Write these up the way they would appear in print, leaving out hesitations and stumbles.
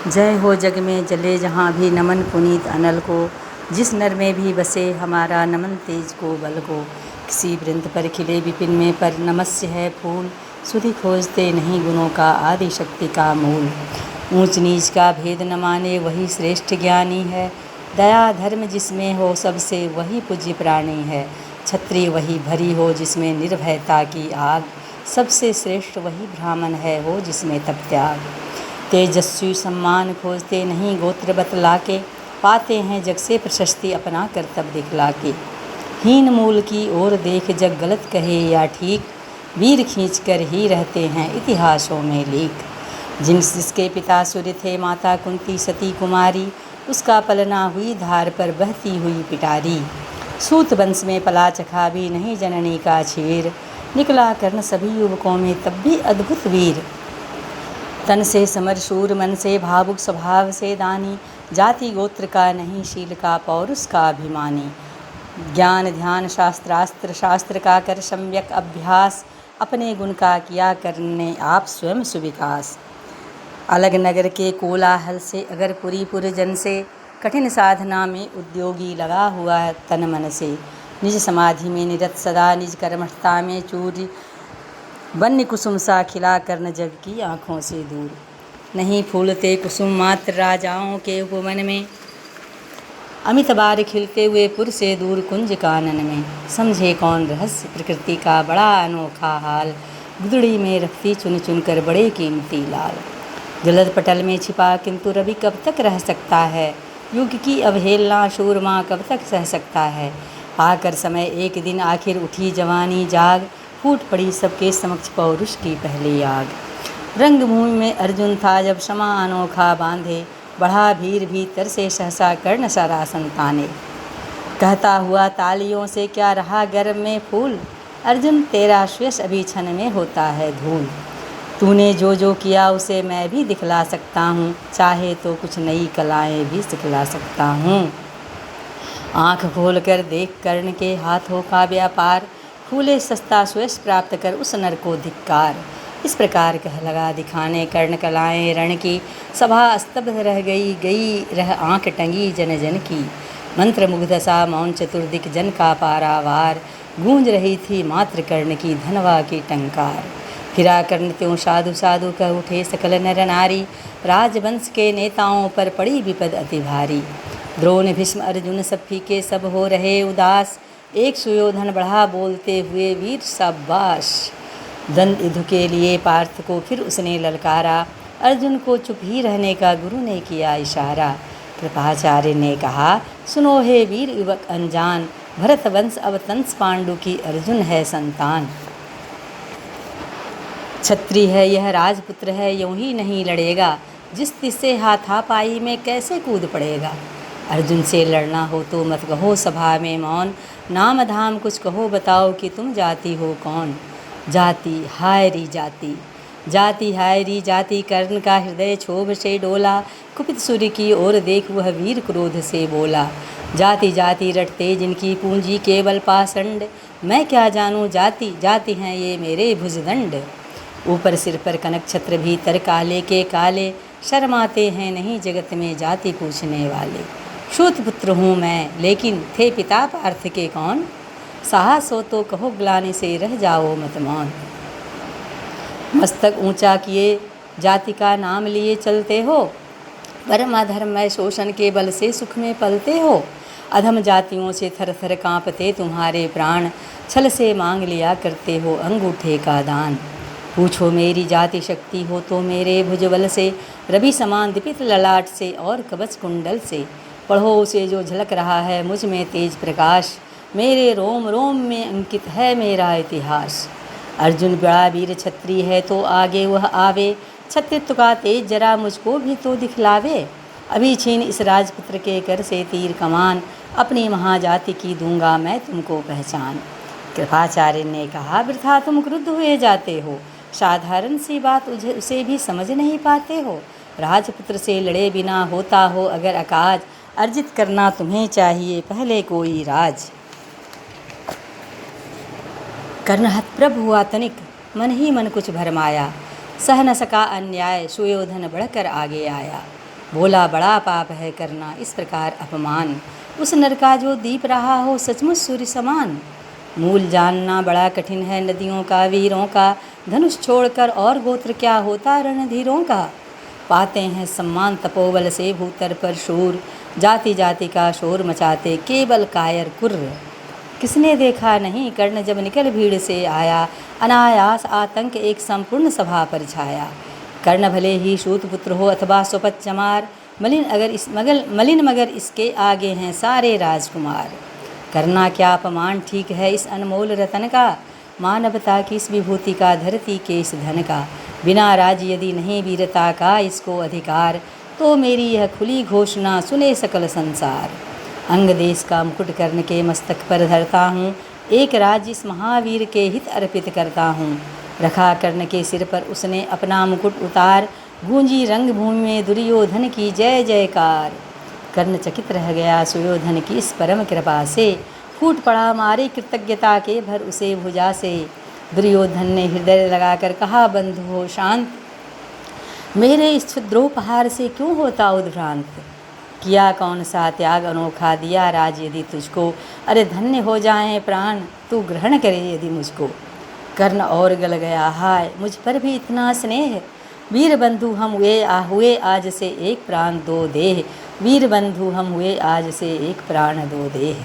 जय हो जग में जले जहाँ भी नमन पुनीत अनल को, जिस नर में भी बसे हमारा नमन तेज को बल को। किसी वृंद पर खिले विपिन में पर नमस्य है फूल, सुधि खोजते नहीं गुणों का आदि शक्ति का मूल। ऊंच नीच का भेद न माने वही श्रेष्ठ ज्ञानी है, दया धर्म जिसमें हो सबसे वही पूज्य प्राणी है। क्षत्रिय वही भरी हो जिसमें निर्भयता की आग, सबसे श्रेष्ठ वही ब्राह्मण है हो जिसमें तप त्याग। तेजस्वी सम्मान खोजते नहीं गोत्र बतला के, पाते हैं जग से प्रशस्ति अपना कर्तव्य दिखला के। हीन मूल की ओर देख जग गलत कहे या ठीक, वीर खींच कर ही रहते हैं इतिहासों में लीक। जिसके पिता सूर्य थे माता कुंती सती कुमारी, उसका पलना हुई धार पर बहती हुई पिटारी। सूत वंश में पला चखा भी नहीं जननी का छीर, निकला कर्ण सभी युवकों में तब भी अद्भुत वीर। तन से समर शूर मन से भावुक स्वभाव से दानी, जाति गोत्र का नहीं शील का पौरुष का अभिमानी। ज्ञान ध्यान शास्त्रास्त्र शास्त्र का कर सम्यक अभ्यास, अपने गुण का किया करने आप स्वयं सुविकास। अलग नगर के कोलाहल से अगर पुरीपुर जन से, कठिन साधना में उद्योगी लगा हुआ है तन मन से। निज समाधि में निरत सदा निज कर्मठता में चूर, वन्य कुसुम सा खिला कर्ण जग की आँखों से दूर। नहीं फूलते कुसुम मात्र राजाओं के उपवन में, अमित बार खिलते हुए पुर से दूर कुंज कानन में। समझे कौन रहस्य प्रकृति का बड़ा अनोखा हाल, गुदड़ी में रखती चुन चुन कर बड़े कीमती लाल। जलद पटल में छिपा किंतु रवि कब तक रह सकता है, युग की अवहेलना शूरमा कब तक सह सकता है। पाकर समय एक दिन आखिर उठी जवानी जाग, फूट पड़ी सबके समक्ष पौरुष की पहली आग। रंगभूमि में अर्जुन था जब क्षमा अनोखा बांधे, बढ़ा भीर भीतर से सहसा कर्ण सारा संताने। कहता हुआ तालियों से क्या रहा गर्भ में फूल, अर्जुन तेरा श्वेश अभी क्षण में होता है धूल। तूने जो किया उसे मैं भी दिखला सकता हूँ, चाहे तो कुछ नई कलाएं भी सिखला सकता हूँ। आँख खोल कर देख कर्ण के हाथों का व्यापार, फूले सस्ता श्वेश प्राप्त कर उस नर को धिक्कार। इस प्रकार कह लगा दिखाने कर्ण कलाएं रण की, सभा स्तब्ध रह गई रह आँख टंगी जन जन की। मंत्र मुग्ध सा मौन चतुर्दिक जन का पारावार, गूंज रही थी मात्र कर्ण की धनवा की टंकार। फिरा कर्ण त्यों साधु साधु कह उठे सकल नर नारी, राजवंश के नेताओं पर पड़ी विपद अति भारी। द्रोण भीष्म अर्जुन सब फीके सब हो रहे उदास, एक सुयोधन बढ़ा बोलते हुए वीर शाबाश। दंड युद्ध के लिए पार्थ को फिर उसने ललकारा, अर्जुन को चुप ही रहने का गुरु ने किया इशारा। कृपाचार्य ने कहा सुनो हे वीर युवक अनजान, भरत वंश अवतंस पांडु की अर्जुन है संतान। क्षत्रिय है यह राजपुत्र है यूं ही नहीं लड़ेगा, जिस तिससे हाथापाई में कैसे कूद पड़ेगा। अर्जुन से लड़ना हो तो मत कहो सभा में मौन, नाम धाम कुछ कहो बताओ कि तुम जाति हो कौन। जाति हाय री जाति, जाति हाय री जाति, कर्ण का हृदय क्षोभ से डोला। कुपित सूर्य की ओर देख वह वीर क्रोध से बोला, जाति जाति रटते जिनकी पूंजी केवल पाषंड, मैं क्या जानूं जाति जाति हैं ये मेरे भुजदंड। ऊपर सिर पर कनक छत्र भीतर काले के काले, शर्माते हैं नहीं जगत में जाति पूछने वाले। सूत पुत्र हूँ मैं लेकिन थे पिता पार्थ के कौन, साहस हो तो कहो ग्लानि से रह जाओ मत मौन। मस्तक ऊंचा किए जाति का नाम लिए चलते हो, परम अधर्ममय शोषण के बल से सुख में पलते हो। अधम जातियों से थर थर कांपते तुम्हारे प्राण, छल से मांग लिया करते हो अंगूठे का दान। पूछो मेरी जाति शक्ति हो तो मेरे भुजबल से, रवि समान दीपित ललाट से और कवच कुंडल से। पढ़ो उसे जो झलक रहा है मुझ में तेज प्रकाश, मेरे रोम रोम में अंकित है मेरा इतिहास। अर्जुन बड़ा वीर क्षत्रिय है तो आगे वह आवे, क्षत्रित्व का तेज जरा मुझको भी तो दिखलावे। अभी छीन इस राजपुत्र के कर से तीर कमान, अपनी महाजाति की दूंगा मैं तुमको पहचान। कृपाचार्य ने कहा वृथा तुम क्रुद्ध हुए जाते हो, साधारण सी बात उसे भी समझ नहीं पाते हो। राजपुत्र से लड़े बिना होता हो अगर अकाज, अर्जित करना तुम्हें चाहिए पहले कोई राज। कर्ण हतप्रभ हुआ तनिक, मन ही मन कुछ भरमाया, सह न सका अन्याय सुयोधन बढ़कर आगे आया। बोला बड़ा पाप है करना इस प्रकार अपमान, उस नर का जो दीप रहा हो सचमुच सूर्य समान। मूल जानना बड़ा कठिन है नदियों का वीरों का, धनुष छोड़कर और गोत्र क्या होता रणधीरों का। पाते हैं सम्मान तपोबल से भूतर पर शूर, जाति जाति का शोर मचाते केवल कायर कुर्र। किसने देखा नहीं कर्ण जब निकल भीड़ से आया, अनायास आतंक एक संपूर्ण सभा पर छाया। कर्ण भले ही सूत पुत्र हो अथवा सुपथ चमार, मलिन मगर इसके आगे हैं सारे राजकुमार। करना क्या अपमान ठीक है इस अनमोल रतन का, मानवता की इस विभूति का धरती के इस धन का। बिना राज यदि नहीं वीरता का इसको अधिकार, तो मेरी यह खुली घोषणा सुने सकल संसार। अंग देश का मुकुट कर्ण के मस्तक पर धरता हूँ, एक राज्य इस महावीर के हित अर्पित करता हूँ। रखा कर्ण के सिर पर उसने अपना मुकुट उतार, गूंजी रंग भूमि में दुर्योधन की जय जयकार। कर्ण चकित रह गया सुयोधन की इस परम कृपा से, फूट पड़ा मारे कृतज्ञता के भर उसे भुजा से। दुर्योधन ने हृदय लगाकर कहा बंधु हो शांत, मेरे इस क्षुद्रोपहार से क्यों होता उद्भ्रांत। किया कौन सा त्याग अनोखा दिया राज यदि तुझको, अरे धन्य हो जाएं प्राण तू ग्रहण करे यदि मुझको। कर्ण और गल गया हाय मुझ पर भी इतना स्नेह, वीर बंधु हम हुए आज से एक प्राण दो देह। वीर बंधु हम हुए आज से एक प्राण दो देह।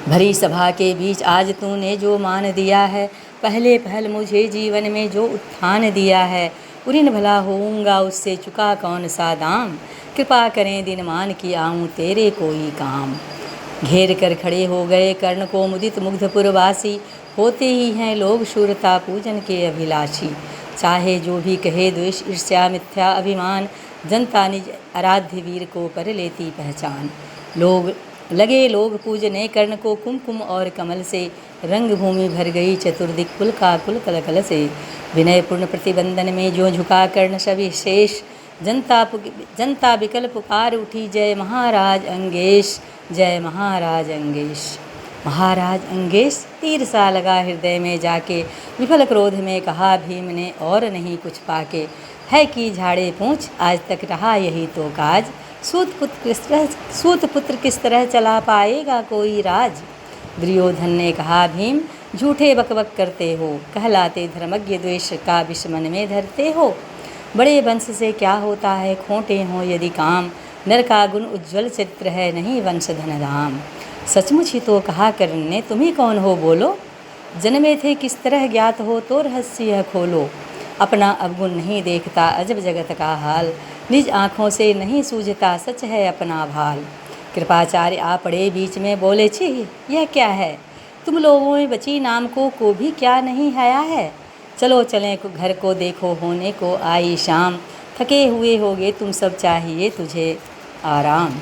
भरी सभा के बीच आज तूने जो मान दिया है, पहले पहल मुझे जीवन में जो उत्थान दिया है। उरिन भला होऊंगा उससे चुका कौन सा दाम, कृपा करें दिन मान की आऊँ तेरे कोई काम। घेर कर खड़े हो गए कर्ण को मुदित मुग्धपुरवासी, होते ही हैं लोग शूरता पूजन के अभिलाषी। चाहे जो भी कहे द्वेष ईर्ष्या मिथ्या अभिमान, जनता निज आराध्य वीर को पर लेती पहचान। लोग पूजने कर्ण को कुमकुम और कमल से, रंग भूमि भर गई चतुर्दिक कुल का कुल कलकल से। विनय पूर्ण प्रतिबंधन में जो झुका कर्ण सभी शेष, जनता विकल पुकार उठी जय महाराज अंगेश, जय महाराज अंगेश। महाराज अंगेश तीर सा लगा हृदय में जाके, विफल क्रोध में कहा भीम ने और नहीं कुछ पाके। है कि झाड़े पूँछ आज तक रहा यही तो काज, सूत पुत्र किस तरह चला पाएगा कोई राज। दुर्योधन ने कहा भीम झूठे बकबक करते हो, कहलाते धर्मज्ञ द्वेष का विष मन में धरते हो। बड़े वंश से क्या होता है खोटे हो यदि काम, नर का गुण उज्ज्वल चरित्र है नहीं वंश धन धाम। सचमुच ही तो कहा कर्ण ने तुम्ही कौन हो बोलो, जन्मे थे किस तरह ज्ञात हो तो रहस्य यह खोलो। अपना अवगुण नहीं देखता अजब जगत का हाल, निज आँखों से नहीं सूझता सच है अपना भाल। कृपाचार्य आ पड़े बीच में बोले छी यह क्या है, तुम लोगों में बची नाम को भी क्या नहीं हया है। चलो चलें घर को देखो होने को आई शाम, थके हुए होगे तुम सब चाहिए तुझे आराम।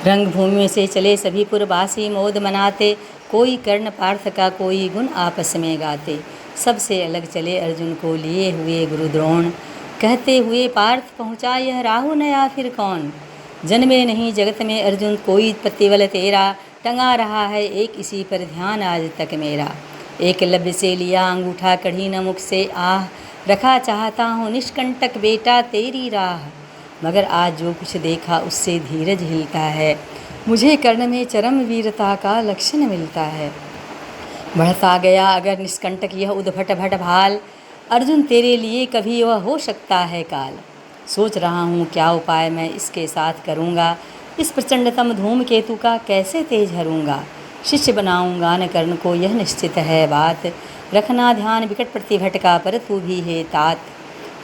रंगभूमि से चले सभी पुरवासी मोद मनाते, कोई कर्ण पार्थ का कोई गुण आपस में गाते। सबसे अलग चले अर्जुन को लिए हुए गुरु द्रोण, कहते हुए पार्थ पहुँचा यह राहु न या फिर कौन। जन्मे नहीं जगत में अर्जुन कोई प्रतिबल तेरा, टंगा रहा है एक इसी पर ध्यान आज तक मेरा। एकलव्य से लिया अंगूठा कढ़ी न मुख से आह, रखा चाहता हूँ निष्कंटक बेटा तेरी राह। मगर आज जो कुछ देखा उससे धीरज हिलता है, मुझे कर्ण में चरम वीरता का लक्षण मिलता है। बढ़ता गया अगर निष्कंटक यह उद्भट भट भाल, अर्जुन तेरे लिए कभी वह हो सकता है काल। सोच रहा हूँ क्या उपाय मैं इसके साथ करूँगा, इस प्रचंडतम धूमकेतु का कैसे तेज हरूँगा। शिष्य बनाऊँगा न कर्ण को यह निश्चित है बात, रखना ध्यान विकट प्रतिभट का पर तू भी है तात।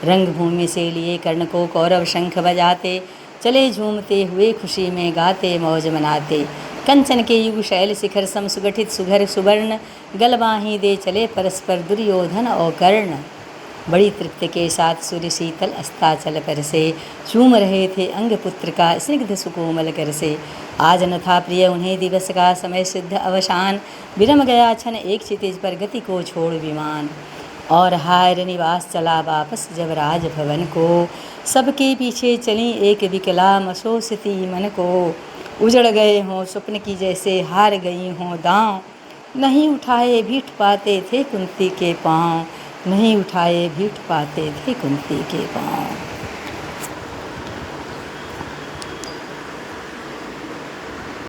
रंगभूमि से लिए कर्ण को कौरव शंख बजाते, चले झूमते हुए खुशी में गाते मौज मनाते। कंचन के युग शैल शिखर सम सुगठित सुघर सुवर्ण, गलबाही दे चले परस्पर दुर्योधन और कर्ण। बड़ी तृप्ति के साथ सूर्य शीतल अस्ताचल पर से, चूम रहे थे अंग पुत्र का स्निग्ध सुकोमल कर से। आज न था प्रिय उन्हें दिवस का समय सिद्ध अवसान, विरम गया क्षण एक क्षितिज पर गति को छोड़ विमान। और हायर निवास चला वापस जब राजभवन को, सबके पीछे चली एक विकला मशोषिती मन को। उजड़ गए हों स्वप्न की जैसे हार गई हों दांव, नहीं उठाए भीठ पाते थे कुंती के पाँव। नहीं उठाए भी उठ पाते थे कुंती के पाँव।